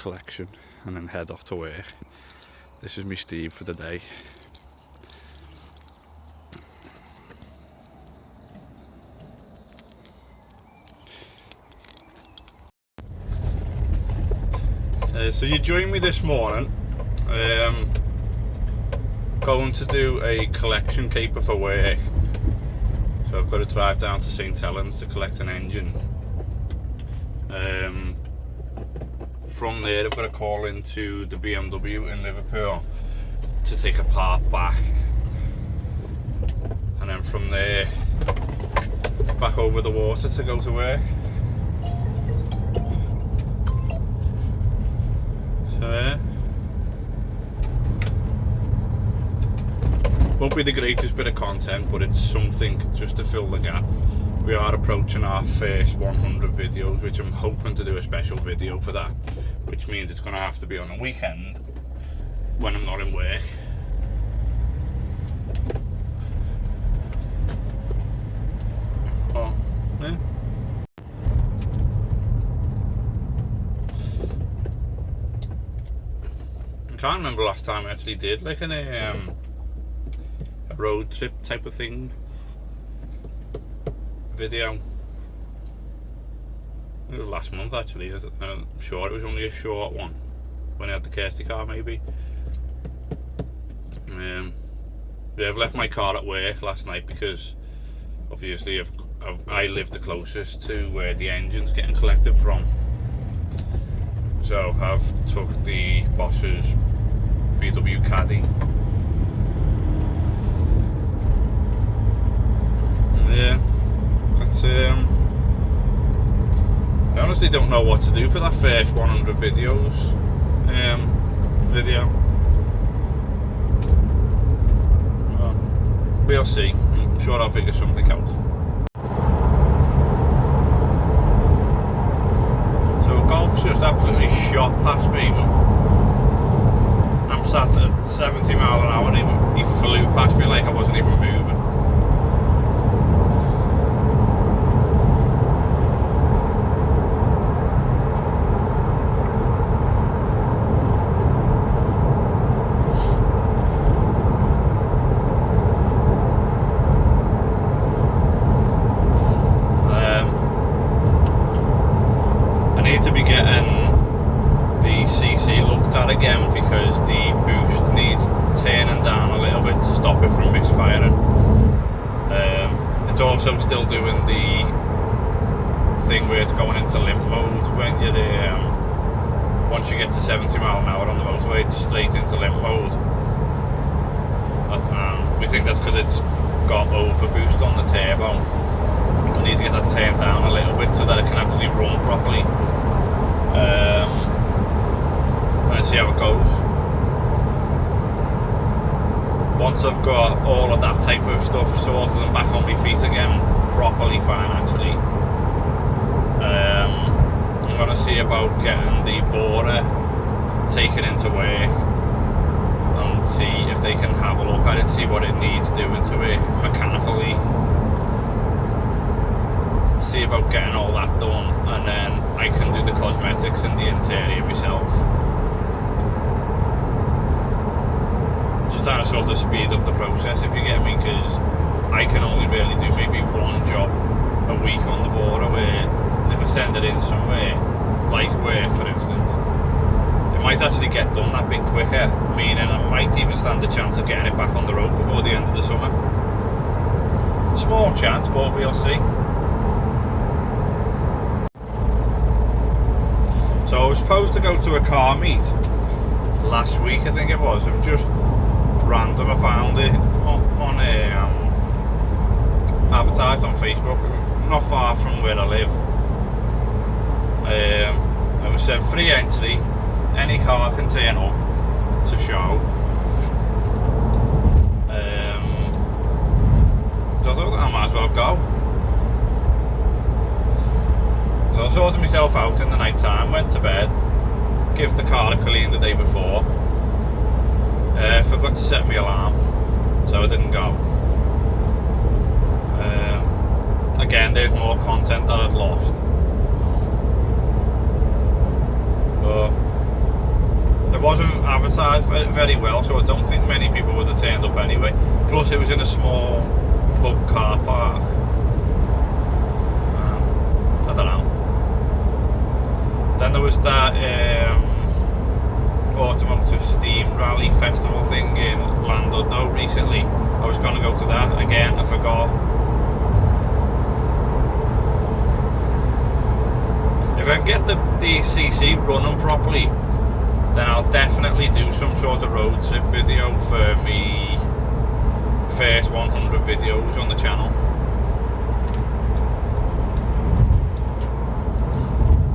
collection and then head off to work. This is me Steve for the day. So you joined me this morning, going to do a collection caper for work. So I've got to drive down to St Helens to collect an engine. From there I've got to call into the BMW in Liverpool to take a part back, and then from there back over the water to go to work. So yeah, won't be the greatest bit of content, but it's something just to fill the gap. We are approaching our first 100 videos, which I'm hoping to do a special video for that, which means it's going to have to be on a weekend when I'm not in work. Oh, yeah. I can't remember last time I actually did like a road trip type of thing video. It was last month actually. I'm sure it was only a short one when I had the Kirsty car maybe. Yeah, I've left my car at work last night because obviously I live the closest to where the engine's getting collected from. So I've took the boss's VW Caddy. Yeah, that's I honestly don't know what to do for that first 100 videos video. Well, we'll see. I'm sure I'll figure something out. So Golf's just absolutely shot past me. I'm sat at 70 mile an hour and he flew past me like I wasn't even moving. To be getting the CC looked at again because the boost needs turning down a little bit to stop it from misfiring. It's also still doing the thing where it's going into limp mode when you're once you get to 70 mile an hour on the motorway, it's straight into limp mode. We think that's because it's got over boost on the turbo. We need to get that turned down a little bit so that it can actually run properly. Let's see how it goes. Once I've got all of that type of stuff sorted and back on my feet again, properly financially, I'm going to see about getting the borer taken into work and see if they can have a look at it, see what it needs doing to it mechanically. See about getting all that done, and then I can do the cosmetics in the interior myself. Just trying to sort of speed up the process, if you get me, because I can only really do maybe one job a week on the border, where if I send it in somewhere, like work for instance, it might actually get done that bit quicker, meaning I might even stand a chance of getting it back on the road before the end of the summer. Small chance, but we'll see. So I was supposed to go to a car meet last week, I think it was. It was just random. I found it on advertised on Facebook, not far from where I live. It was said free entry, any car can turn up to show. So I thought I might as well go. So I sorted myself out in the night time, went to bed, give the car a clean the day before. Forgot to set my alarm, so I didn't go. Again, there's more content that I'd lost. But wasn't advertised very well, so I don't think many people would have turned up anyway. Plus it was in a small pub car park. I don't know. Then there was that Automotive Steam Rally Festival thing in Llandudno recently. I was going to go to that again, I forgot. If I get the CC running properly, then I'll definitely do some sort of road trip video for me first 100 videos on the channel.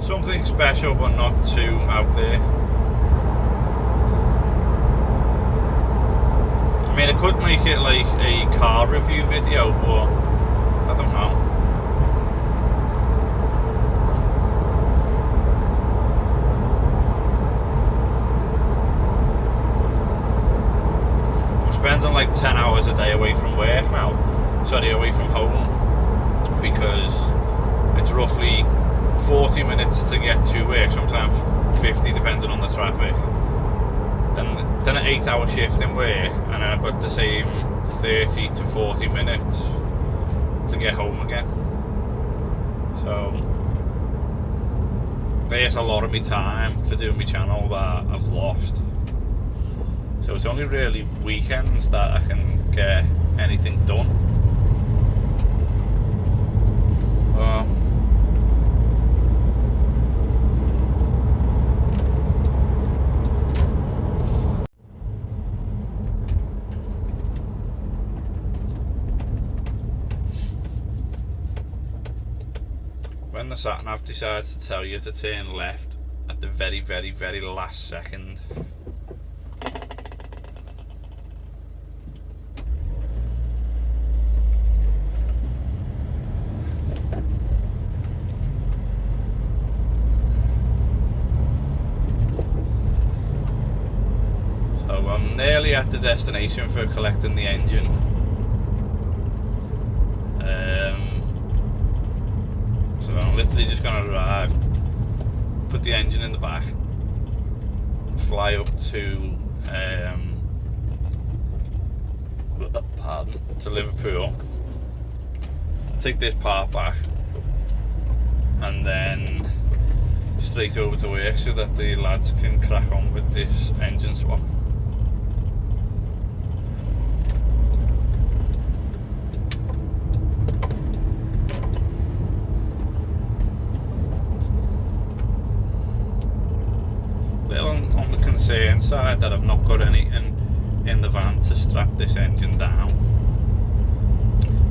Something special but not too out there. I mean, I could make it like a car review video, but I don't know. I'm spending like 10 hours a day away from work now. Sorry, away from home, because it's roughly 40 minutes to get to work, sometimes 50 depending on the traffic. Then an 8-hour shift in work, and then I've got the same 30 to 40 minutes to get home again. So there's a lot of my time for doing my channel that I've lost. So it's only really weekends that I can get anything done. When the sat-nav decides to tell you to turn left at the very, very, very last second. So I'm nearly at the destination for collecting the engine. So I'm literally just going to arrive, put the engine in the back, fly up to to Liverpool, take this part back, and then straight over to work so that the lads can crack on with this engine swap. On the concern side that I've not got anything in the van to strap this engine down.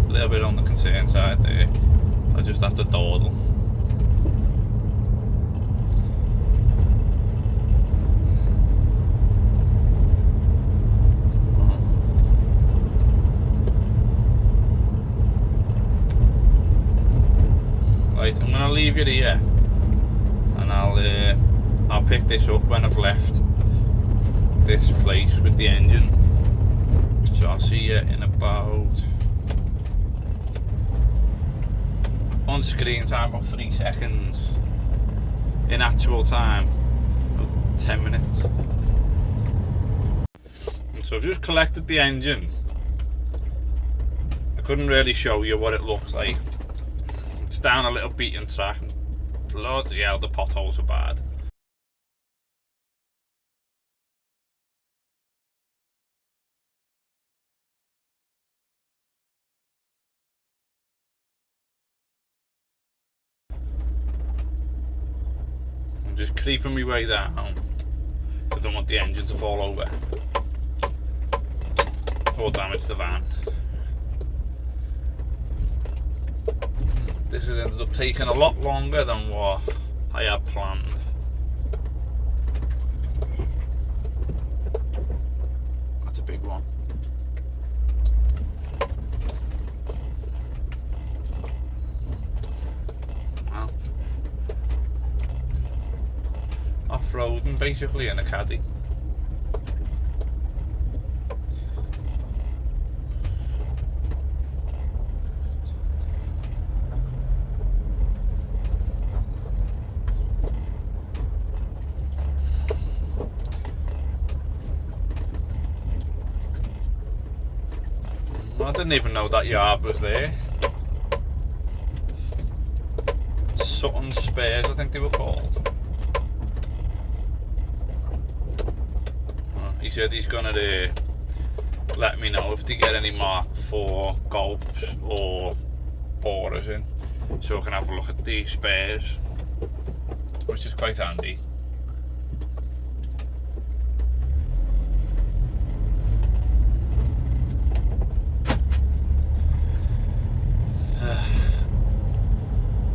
A little bit on the concern side there. I just have to dawdle. Right, I'm gonna leave you here, and I'll pick this up when I've left this place with the engine. So I'll see you in about, on screen time, about 3 seconds. In actual time, about 10 minutes. And so I've just collected the engine. I couldn't really show you what it looks like. It's down a little beaten track. Bloody hell, the potholes are bad. I'm just creeping my way down. I don't want the engine to fall over or damage the van. This has ended up taking a lot longer than what I had planned. That's a big one. Wow. Off-roading basically in a caddy. I didn't even know that yard was there. Sutton Spares, I think they were called. He said he's gonna let me know if they get any Mark IV Golfs or borers in, so I can have a look at the spares, which is quite handy.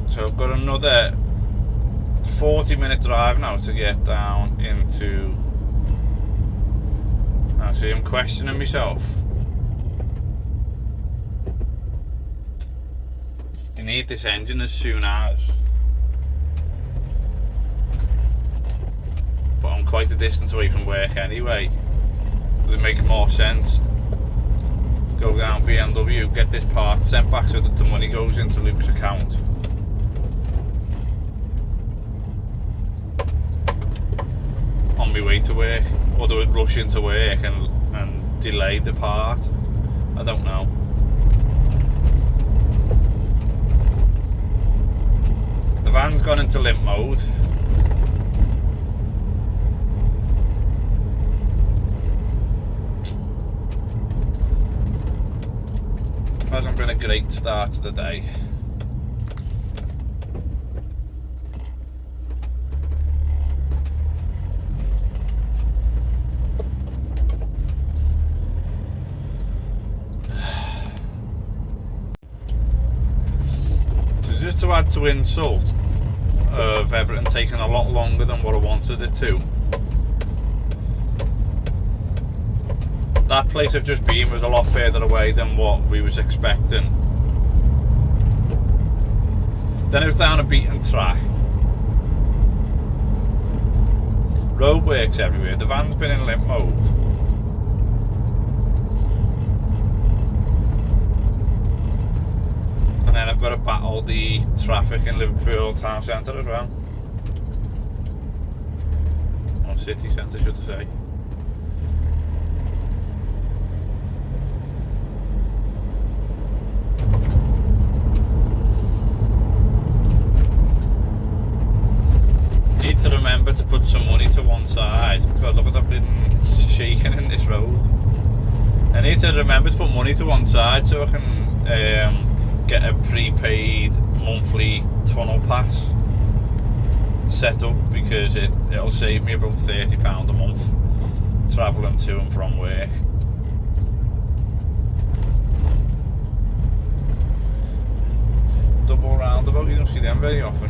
So I've got another 40-minute drive now to get down into. I see I'm questioning myself. You need this engine as soon as. But I'm quite a distance away from work anyway. Does it make more sense? Go down BMW, get this part sent back so that the money goes into Luke's account. On my way to work, or do it rush into work and delay the part? I don't know. The van's gone into limp mode. Hasn't been a great start to the day. So just to add to insult of everything taking a lot longer than what I wanted it to, that place I've just been was a lot further away than what we was expecting. Then it was down a beaten track. Roadworks everywhere. The van's been in limp mode. And then I've got to battle the traffic in Liverpool town centre as well. Or city centre, should I say. Need to remember to put some money to one side. God, look at that bleeding shaking in this road. I need to remember to put money to one side so I can get a prepaid monthly tunnel pass set up, because it'll save me about £30 a month travelling to and from work. Double roundabout, you don't see them very often.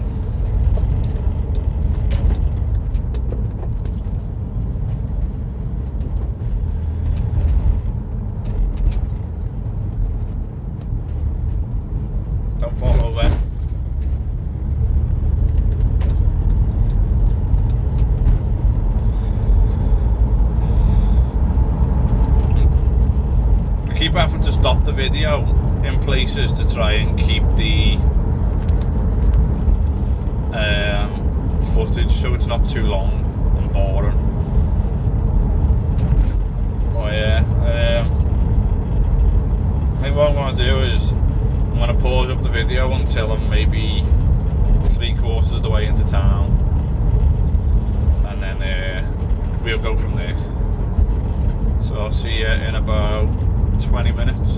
Don't fall over. I keep having to stop the video in places to try and keep the footage so it's not too long and boring. Oh yeah, I think what I'm going to do is I'm going to pause up the video until I'm maybe 3/4 of the way into town, and then we'll go from there. So I'll see you in about 20 minutes.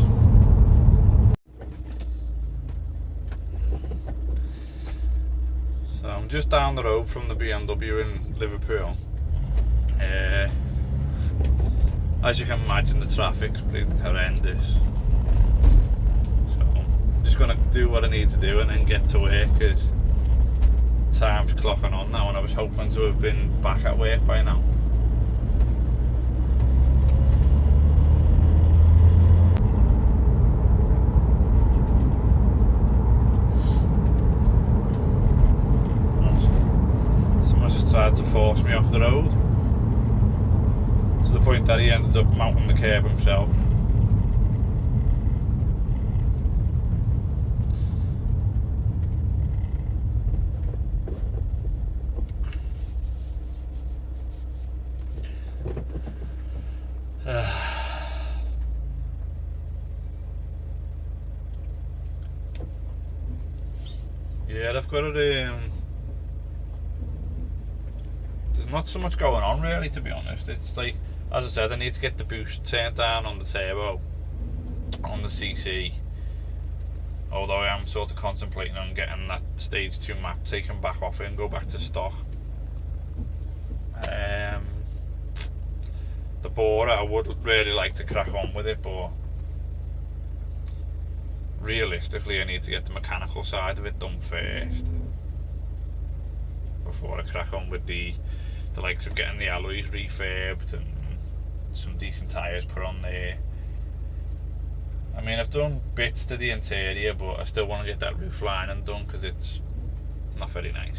So I'm just down the road from the BMW in Liverpool. As you can imagine, the traffic's been horrendous. Just gonna do what I need to do and then get to work, because time's clocking on now and I was hoping to have been back at work by now. Someone just tried to force me off the road, to the point that he ended up mounting the curb himself. Yeah, I've got it. There's not so much going on really, to be honest. It's like, as I said, I need to get the boost turned down on the turbo, on the CC. Although I am sort of contemplating on getting that stage 2 map taken back off it and go back to stock. The borer, I would really like to crack on with it, but realistically I need to get the mechanical side of it done first before I crack on with the likes of getting the alloys refurbed and some decent tyres put on there. I mean, I've done bits to the interior, but I still want to get that roof lining done because it's not very nice.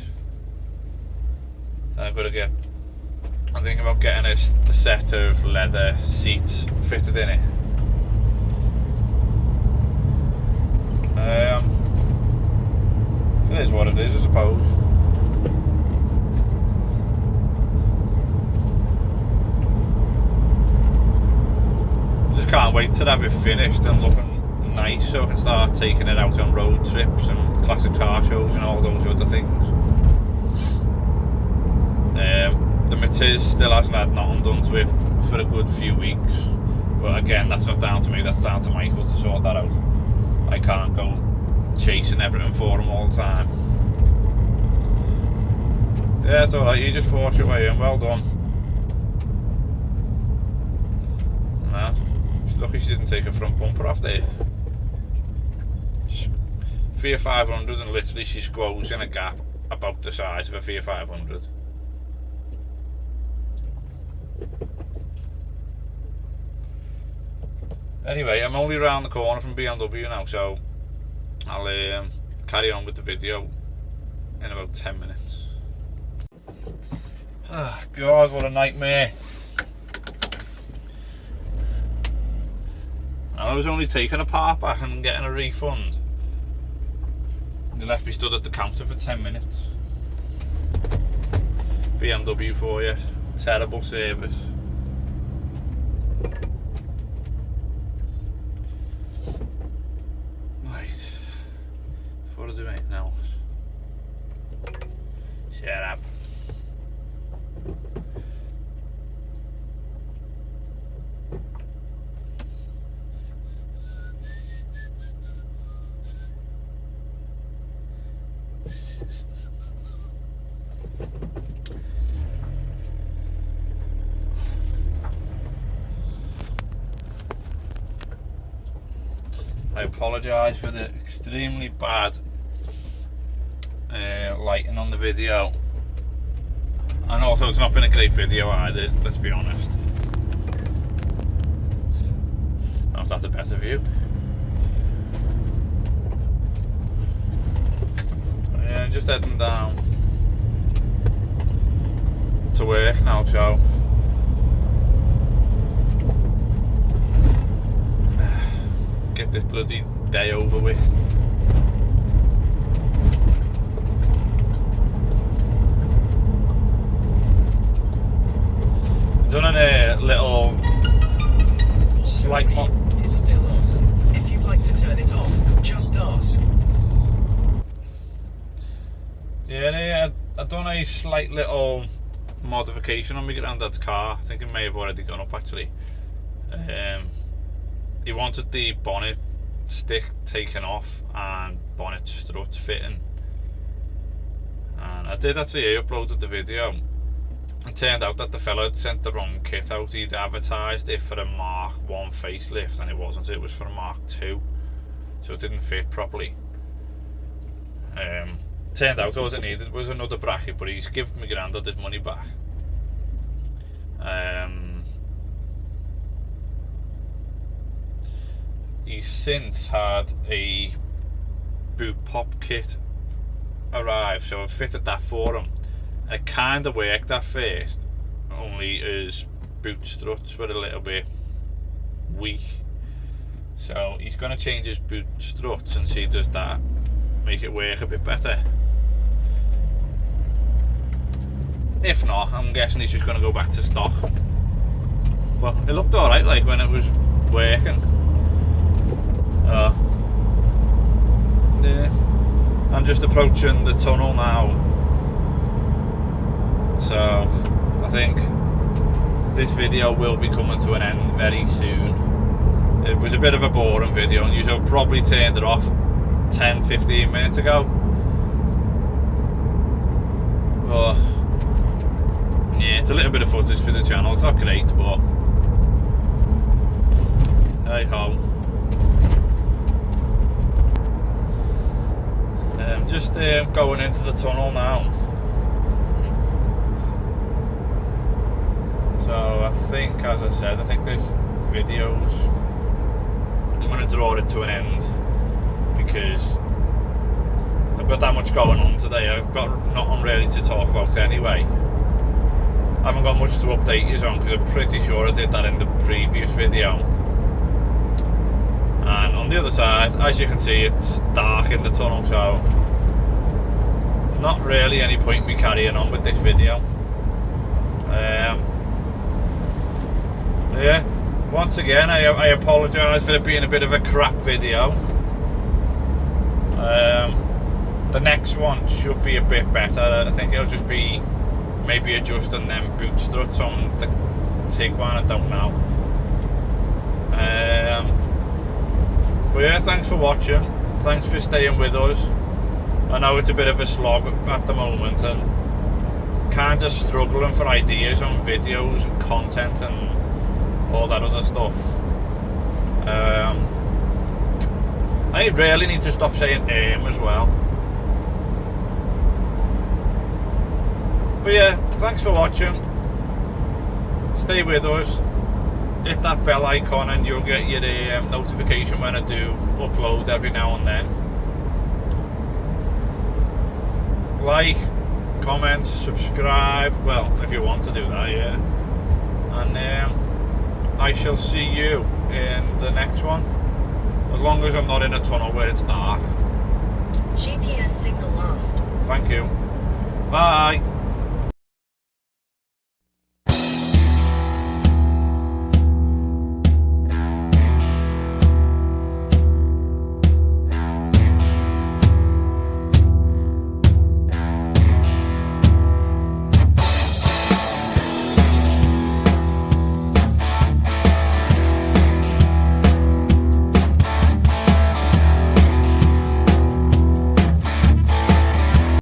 Then I've got to get, I'm thinking about getting a set of leather seats fitted in it. It is what it is, I suppose. Just can't wait to have it finished and looking nice so I can start taking it out on road trips and classic car shows and all those other things. The Matiz still hasn't had nothing done to it for a good few weeks, but again, that's not down to me, that's down to Michael to sort that out. I can't go chasing everything for him all the time. Yeah, it's alright, you just force your way in, well done. Nah, she's lucky she didn't take her front bumper off there. Fiat 500 and literally she squoze in a gap about the size of a Fiat 500. Anyway, I'm only around the corner from BMW now, so I'll carry on with the video in about 10 minutes. Ah, God, what a nightmare. I was only taking a part back and getting a refund. They left me stood at the counter for 10 minutes. BMW for you. Terrible service. Right. What do I do right now? Shut up. I apologise for the extremely bad lighting on the video, and also it's not been a great video either, let's be honest. Not that the better view. Yeah, just heading down to work now, so get this bloody day over with. Done a little slight is still on. If you'd like to turn it off, just ask. Yeah, I've done a slight little modification on my granddad's car. I think it may have already gone up actually. He wanted the bonnet stick taken off and bonnet struts fitting, and I did actually uploaded the video. It turned out that the fella had sent the wrong kit out. He'd advertised it for a Mark 1 facelift and it wasn't, it was for a Mark 2, so it didn't fit properly. Turned out all it needed was another bracket, but he's given my granddad his money back. He's since had a boot pop kit arrive, so I've fitted that for him. It kind of worked at first, only his boot struts were a little bit weak, so he's going to change his boot struts and see does that make it work a bit better. If not, I'm guessing he's just going to go back to stock. Well, it looked alright like when it was working. Yeah. I'm just approaching the tunnel now, so I think this video will be coming to an end very soon. It was a bit of a boring video and you've probably turned it off 10-15 minutes ago, but yeah, it's a little bit of footage for the channel. It's not great, but hey ho. Just going into the tunnel now. So I think, as I said, I think this video's, I'm going to draw it to an end because I've got that much going on today. I've got nothing really to talk about anyway. I haven't got much to update you on because I'm pretty sure I did that in the previous video. And on the other side, as you can see, it's dark in the tunnel, so not really any point me carrying on with this video. Yeah, once again I apologise for it being a bit of a crap video. The next one should be a bit better. I think it'll just be maybe adjusting them boot struts on the Tiguan, I don't know. But yeah, thanks for watching, thanks for staying with us. I know it's a bit of a slog at the moment and kind of struggling for ideas on videos and content and all that other stuff. I really need to stop saying as well. But yeah, thanks for watching. Stay with us. Hit that bell icon and you'll get your notification when I do upload every now and then. Like, comment, subscribe, well, if you want to do that, yeah. And I shall see you in the next one, as long as I'm not in a tunnel where it's dark. GPS signal lost. Thank you. Bye.